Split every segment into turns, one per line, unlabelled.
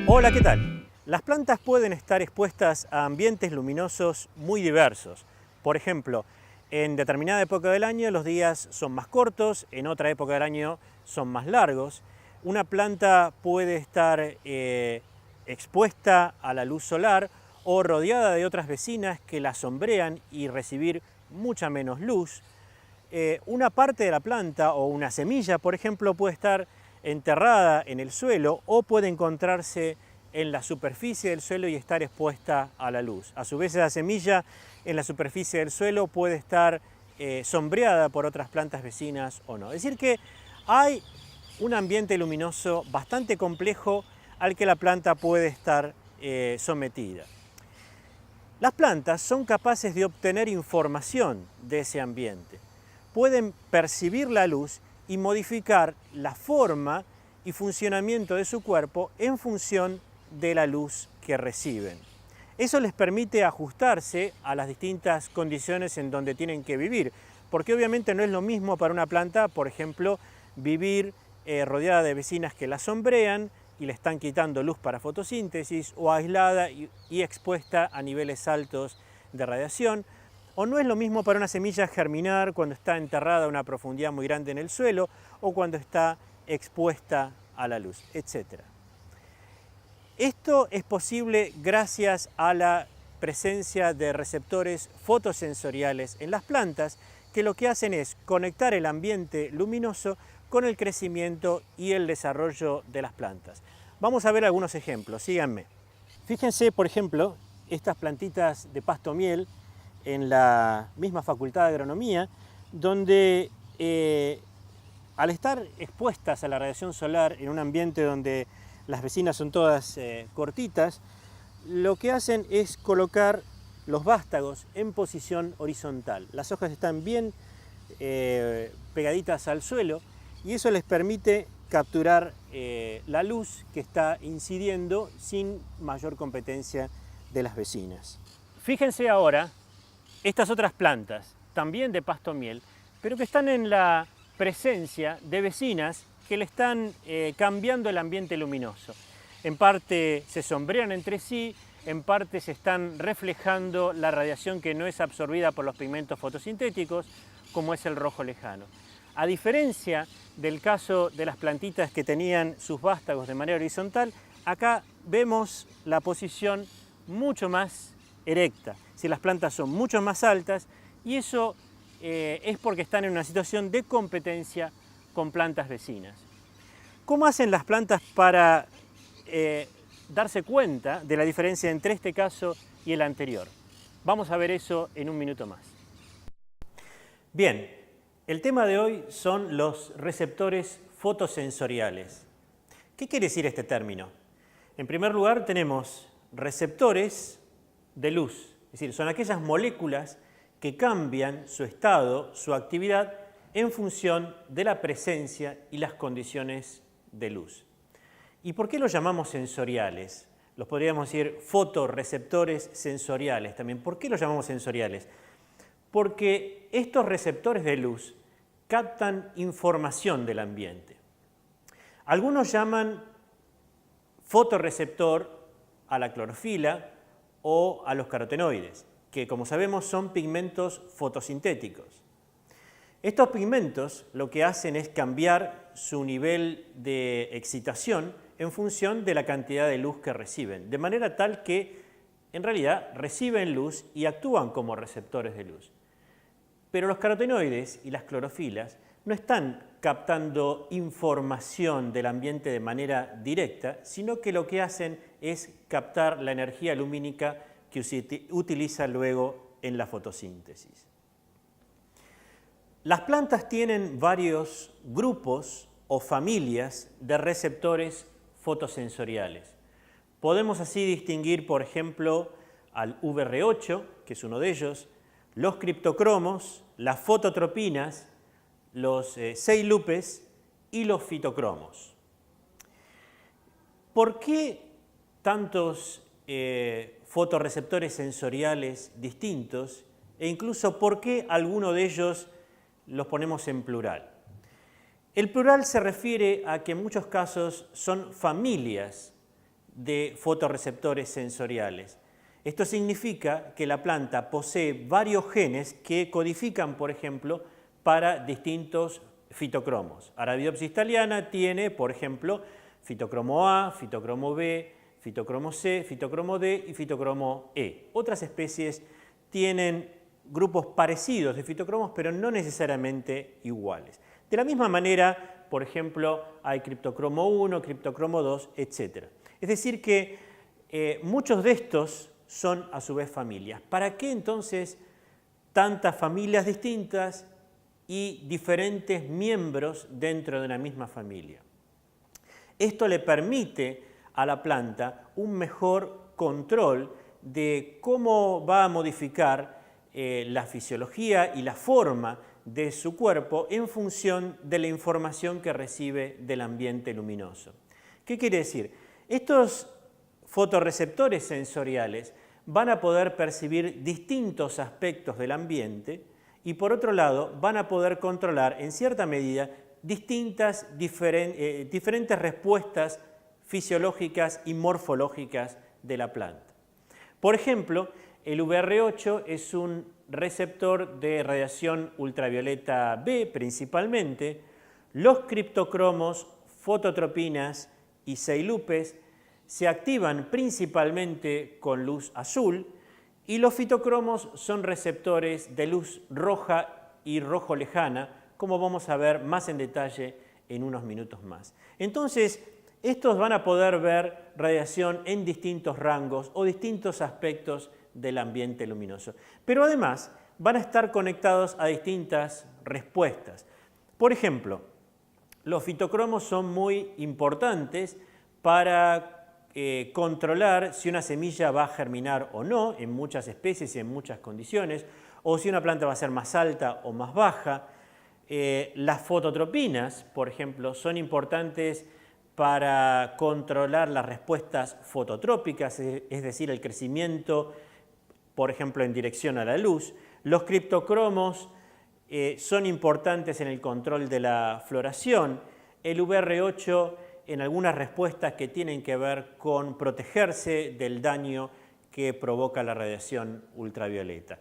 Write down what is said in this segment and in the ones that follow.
Hola, ¿qué tal? Las plantas pueden estar expuestas a ambientes luminosos muy diversos. Por ejemplo, en determinada época del año los días son más cortos, en otra época del año son más largos. Una planta puede estar expuesta a la luz solar o rodeada de otras vecinas que la sombrean y recibir mucha menos luz. Una parte de la planta o una semilla, por ejemplo, puede estar enterrada en el suelo o puede encontrarse en la superficie del suelo y estar expuesta a la luz. A su vez, esa semilla en la superficie del suelo puede estar sombreada por otras plantas vecinas o no. Es decir que hay un ambiente luminoso bastante complejo al que la planta puede estar sometida. Las plantas son capaces de obtener información de ese ambiente. Pueden percibir la luz y modificar la forma y funcionamiento de su cuerpo en función de la luz que reciben. Eso les permite ajustarse a las distintas condiciones en donde tienen que vivir, porque obviamente no es lo mismo para una planta, por ejemplo, vivir rodeada de vecinas que la sombrean y le están quitando luz para fotosíntesis, o aislada y expuesta a niveles altos de radiación. O no es lo mismo para una semilla germinar cuando está enterrada a una profundidad muy grande en el suelo o cuando está expuesta a la luz, etc. Esto es posible gracias a la presencia de receptores fotosensoriales en las plantas que lo que hacen es conectar el ambiente luminoso con el crecimiento y el desarrollo de las plantas. Vamos a ver algunos ejemplos, síganme. Fíjense, por ejemplo, estas plantitas de pasto miel en la misma Facultad de Agronomía, donde al estar expuestas a la radiación solar en un ambiente donde las vecinas son todas cortitas, lo que hacen es colocar los vástagos en posición horizontal. Las hojas están bien pegaditas al suelo y eso les permite capturar la luz que está incidiendo sin mayor competencia de las vecinas. Fíjense ahora estas otras plantas, también de pasto miel, pero que están en la presencia de vecinas que le están cambiando el ambiente luminoso. En parte se sombrean entre sí, en parte se están reflejando la radiación que no es absorbida por los pigmentos fotosintéticos, como es el rojo lejano. A diferencia del caso de las plantitas que tenían sus vástagos de manera horizontal, acá vemos la posición mucho más erecta. Si las plantas son mucho más altas, y eso es porque están en una situación de competencia con plantas vecinas. ¿Cómo hacen las plantas para darse cuenta de la diferencia entre este caso y el anterior? Vamos a ver eso en un minuto más. Bien, el tema de hoy son los receptores fotosensoriales. ¿Qué quiere decir este término? En primer lugar, tenemos receptores de luz, es decir, son aquellas moléculas que cambian su estado, su actividad, en función de la presencia y las condiciones de luz. ¿Y por qué los llamamos sensoriales? Los podríamos decir fotorreceptores sensoriales también. ¿Por qué los llamamos sensoriales? Porque estos receptores de luz captan información del ambiente. Algunos llaman fotorreceptor a la clorofila o a los carotenoides, que como sabemos son pigmentos fotosintéticos. Estos pigmentos lo que hacen es cambiar su nivel de excitación en función de la cantidad de luz que reciben, de manera tal que en realidad reciben luz y actúan como receptores de luz. Pero los carotenoides y las clorofilas no están captando información del ambiente de manera directa, sino que lo que hacen es captar la energía lumínica que se utiliza luego en la fotosíntesis. Las plantas tienen varios grupos o familias de receptores fotosensoriales. Podemos así distinguir, por ejemplo, al VR8, que es uno de ellos, los criptocromos, las fototropinas, los 6-lupes y los fitocromos. ¿Por qué tantos fotorreceptores sensoriales distintos e incluso por qué alguno de ellos los ponemos en plural. El plural se refiere a que en muchos casos son familias de fotorreceptores sensoriales. Esto significa que la planta posee varios genes que codifican, por ejemplo, para distintos fitocromos. Arabidopsis thaliana tiene, por ejemplo, fitocromo A, fitocromo B, fitocromo C, fitocromo D y fitocromo E. Otras especies tienen grupos parecidos de fitocromos, pero no necesariamente iguales. De la misma manera, por ejemplo, hay criptocromo 1, criptocromo 2, etc. Es decir que muchos de estos son a su vez familias. ¿Para qué entonces tantas familias distintas y diferentes miembros dentro de una misma familia? Esto le permite a la planta un mejor control de cómo va a modificar la fisiología y la forma de su cuerpo en función de la información que recibe del ambiente luminoso. ¿Qué quiere decir? Estos fotorreceptores sensoriales van a poder percibir distintos aspectos del ambiente y, por otro lado, van a poder controlar en cierta medida diferentes respuestas fisiológicas y morfológicas de la planta. Por ejemplo, el VR8 es un receptor de radiación ultravioleta B principalmente. Los criptocromos, fototropinas y ceilupes se activan principalmente con luz azul y los fitocromos son receptores de luz roja y rojo lejana, como vamos a ver más en detalle en unos minutos más. Entonces, estos van a poder ver radiación en distintos rangos o distintos aspectos del ambiente luminoso. Pero además van a estar conectados a distintas respuestas. Por ejemplo, los fitocromos son muy importantes para controlar si una semilla va a germinar o no en muchas especies y en muchas condiciones, o si una planta va a ser más alta o más baja. Las fototropinas, por ejemplo, son importantes para controlar las respuestas fototrópicas, es decir, el crecimiento, por ejemplo, en dirección a la luz. Los criptocromos son importantes en el control de la floración. El VR8 en algunas respuestas que tienen que ver con protegerse del daño que provoca la radiación ultravioleta.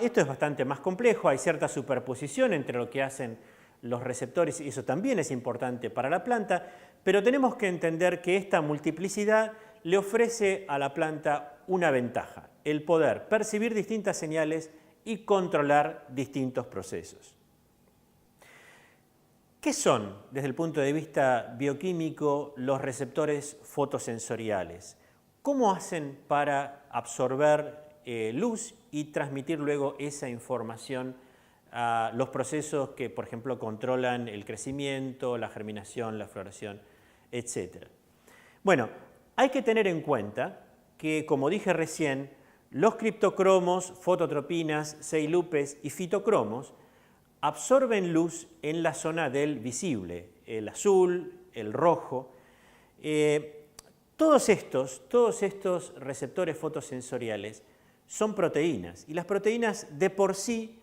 Esto es bastante más complejo, hay cierta superposición entre lo que hacen los receptores y eso también es importante para la planta, pero tenemos que entender que esta multiplicidad le ofrece a la planta una ventaja, el poder percibir distintas señales y controlar distintos procesos. ¿Qué son, desde el punto de vista bioquímico, los receptores fotosensoriales? ¿Cómo hacen para absorber luz y transmitir luego esa información a los procesos que, por ejemplo, controlan el crecimiento, la germinación, la floración, etc.? Bueno, hay que tener en cuenta que, como dije recién, los criptocromos, fototropinas, ceilupes y fitocromos absorben luz en la zona del visible, el azul, el rojo. Todos estos receptores fotosensoriales son proteínas y las proteínas de por sí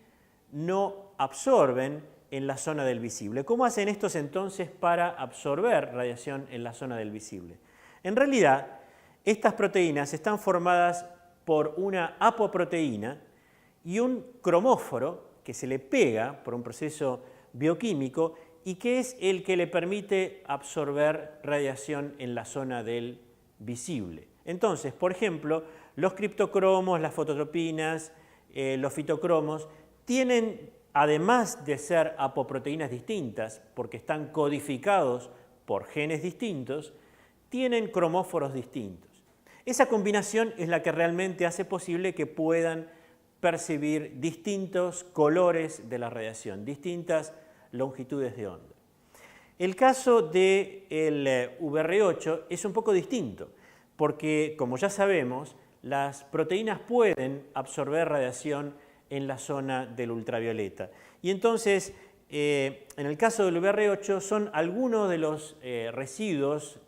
no absorben en la zona del visible. ¿Cómo hacen estos entonces para absorber radiación en la zona del visible? En realidad, estas proteínas están formadas por una apoproteína y un cromóforo que se le pega por un proceso bioquímico y que es el que le permite absorber radiación en la zona del visible. Entonces, por ejemplo, los criptocromos, las fototropinas, los fitocromos tienen, además de ser apoproteínas distintas, porque están codificados por genes distintos, tienen cromóforos distintos. Esa combinación es la que realmente hace posible que puedan percibir distintos colores de la radiación, distintas longitudes de onda. El caso del VR8 es un poco distinto, porque, como ya sabemos, las proteínas pueden absorber radiación en la zona del ultravioleta. Y entonces, en el caso del VR8, son algunos de los residuos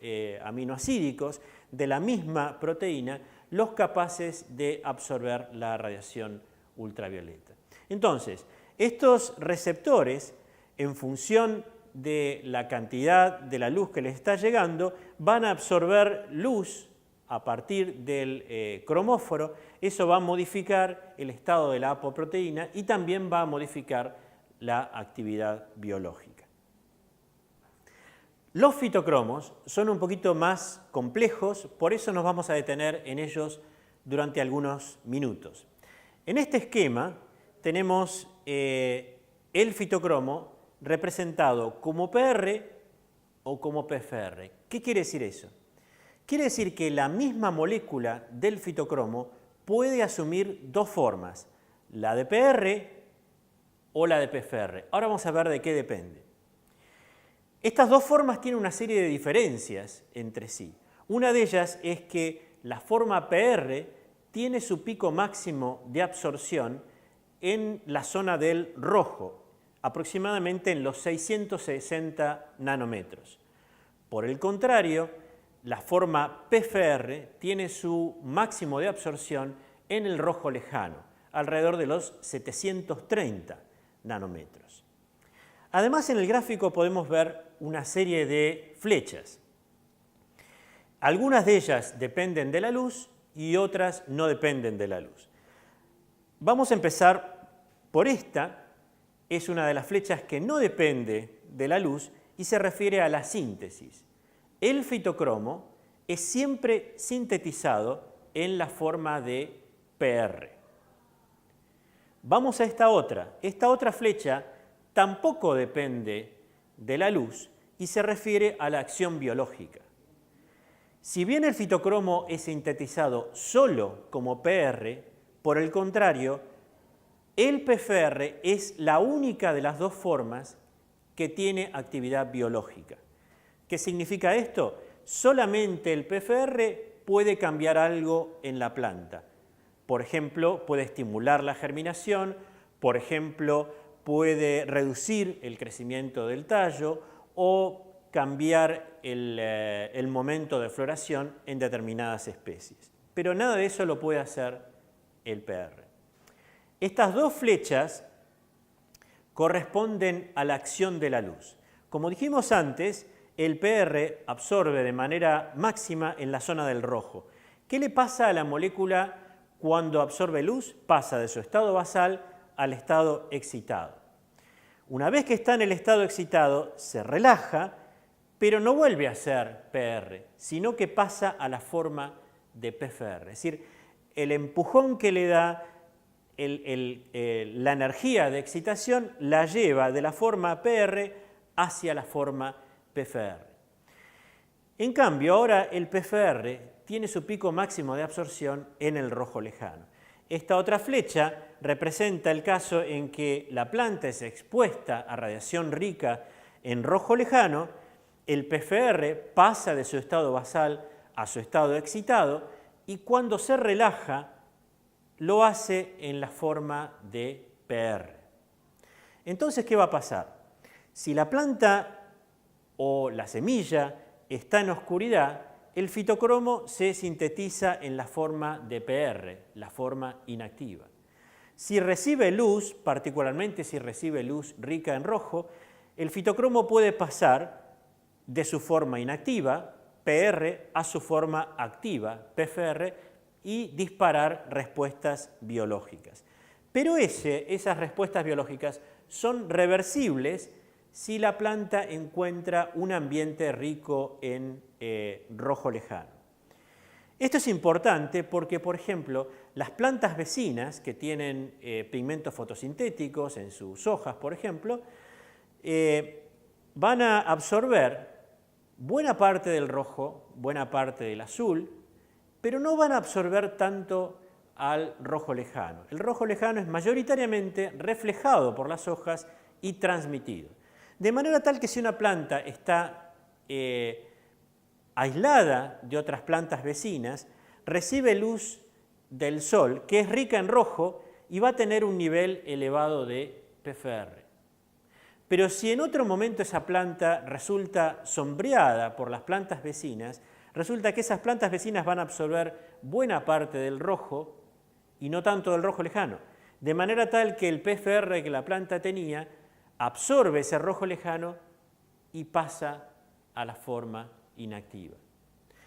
aminoacídicos de la misma proteína los capaces de absorber la radiación ultravioleta. Entonces, estos receptores, en función de la cantidad de la luz que les está llegando, van a absorber luz a partir del cromóforo. Eso va a modificar el estado de la apoproteína y también va a modificar la actividad biológica. Los fitocromos son un poquito más complejos, por eso nos vamos a detener en ellos durante algunos minutos. En este esquema tenemos el fitocromo representado como PR o como PFR. ¿Qué quiere decir eso? Quiere decir que la misma molécula del fitocromo puede asumir dos formas, la de PR o la de PFR. Ahora vamos a ver de qué depende. Estas dos formas tienen una serie de diferencias entre sí. Una de ellas es que la forma PR tiene su pico máximo de absorción en la zona del rojo, aproximadamente en los 660 nanómetros. Por el contrario, la forma PFR tiene su máximo de absorción en el rojo lejano, alrededor de los 730 nanómetros. Además, en el gráfico podemos ver una serie de flechas. Algunas de ellas dependen de la luz y otras no dependen de la luz. Vamos a empezar por esta. Es una de las flechas que no depende de la luz y se refiere a la síntesis. El fitocromo es siempre sintetizado en la forma de PR. Vamos a esta otra. Esta otra flecha tampoco depende de la luz y se refiere a la acción biológica. Si bien el fitocromo es sintetizado solo como PR, por el contrario, el PFR es la única de las dos formas que tiene actividad biológica. ¿Qué significa esto? Solamente el PFR puede cambiar algo en la planta. Por ejemplo, puede estimular la germinación, por ejemplo, puede reducir el crecimiento del tallo o cambiar el momento de floración en determinadas especies. Pero nada de eso lo puede hacer el PR. Estas dos flechas corresponden a la acción de la luz. Como dijimos antes, el PR absorbe de manera máxima en la zona del rojo. ¿Qué le pasa a la molécula cuando absorbe luz? Pasa de su estado basal al estado excitado. Una vez que está en el estado excitado, se relaja, pero no vuelve a ser PR, sino que pasa a la forma de PFR. Es decir, el empujón que le da la energía de excitación la lleva de la forma PR hacia la forma PFR. En cambio, ahora el PFR tiene su pico máximo de absorción en el rojo lejano. Esta otra flecha representa el caso en que la planta es expuesta a radiación rica en rojo lejano, el PFR pasa de su estado basal a su estado excitado y cuando se relaja lo hace en la forma de PR. Entonces, ¿qué va a pasar? Si la planta o la semilla está en oscuridad, el fitocromo se sintetiza en la forma de PR, la forma inactiva. Si recibe luz, particularmente si recibe luz rica en rojo, el fitocromo puede pasar de su forma inactiva, PR, a su forma activa, PFR, y disparar respuestas biológicas. Pero esas respuestas biológicas son reversibles si la planta encuentra un ambiente rico en rojo lejano. Esto es importante porque, por ejemplo, las plantas vecinas que tienen pigmentos fotosintéticos en sus hojas, por ejemplo, van a absorber buena parte del rojo, buena parte del azul, pero no van a absorber tanto al rojo lejano. El rojo lejano es mayoritariamente reflejado por las hojas y transmitido. De manera tal que si una planta está aislada de otras plantas vecinas, recibe luz del sol, que es rica en rojo, y va a tener un nivel elevado de PFR. Pero si en otro momento esa planta resulta sombreada por las plantas vecinas, resulta que esas plantas vecinas van a absorber buena parte del rojo y no tanto del rojo lejano, de manera tal que el PFR que la planta tenía absorbe ese rojo lejano y pasa a la forma inactiva.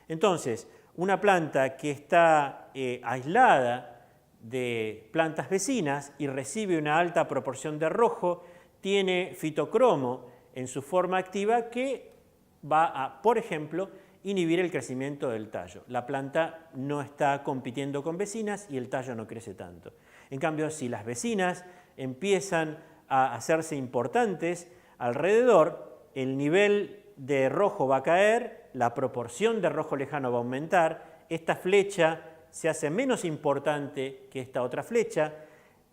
Entonces, una planta que está aislada de plantas vecinas y recibe una alta proporción de rojo, tiene fitocromo en su forma activa que va a, por ejemplo, inhibir el crecimiento del tallo. La planta no está compitiendo con vecinas y el tallo no crece tanto. En cambio, si las vecinas empiezan a hacerse importantes alrededor, el nivel de rojo va a caer, la proporción de rojo lejano va a aumentar, esta flecha se hace menos importante que esta otra flecha,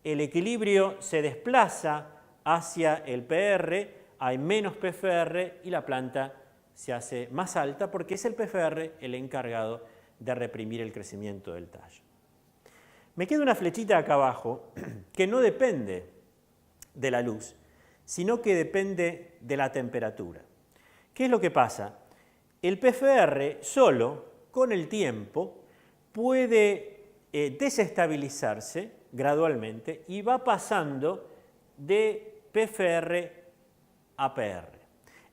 el equilibrio se desplaza hacia el PR, hay menos PFR y la planta se hace más alta porque es el PFR el encargado de reprimir el crecimiento del tallo. Me queda una flechita acá abajo que no depende de la luz, sino que depende de la temperatura. ¿Qué es lo que pasa? El PFR solo, con el tiempo, puede desestabilizarse gradualmente y va pasando de PFR a PR.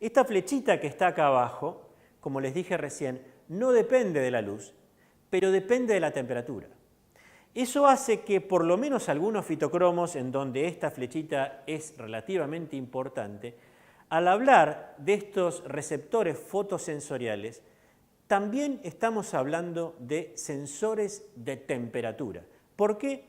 Esta flechita que está acá abajo, como les dije recién, no depende de la luz, pero depende de la temperatura. Eso hace que por lo menos algunos fitocromos, en donde esta flechita es relativamente importante, al hablar de estos receptores fotosensoriales, también estamos hablando de sensores de temperatura. ¿Por qué?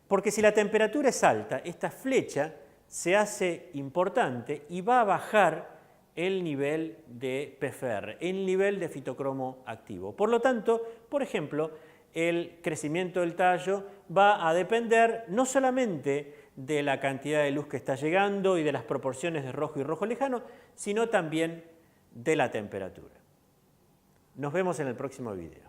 Porque si la temperatura es alta, esta flecha se hace importante y va a bajar el nivel de PFR, el nivel de fitocromo activo. Por lo tanto, por ejemplo, el crecimiento del tallo va a depender no solamente de la cantidad de luz que está llegando y de las proporciones de rojo y rojo lejano, sino también de la temperatura. Nos vemos en el próximo video.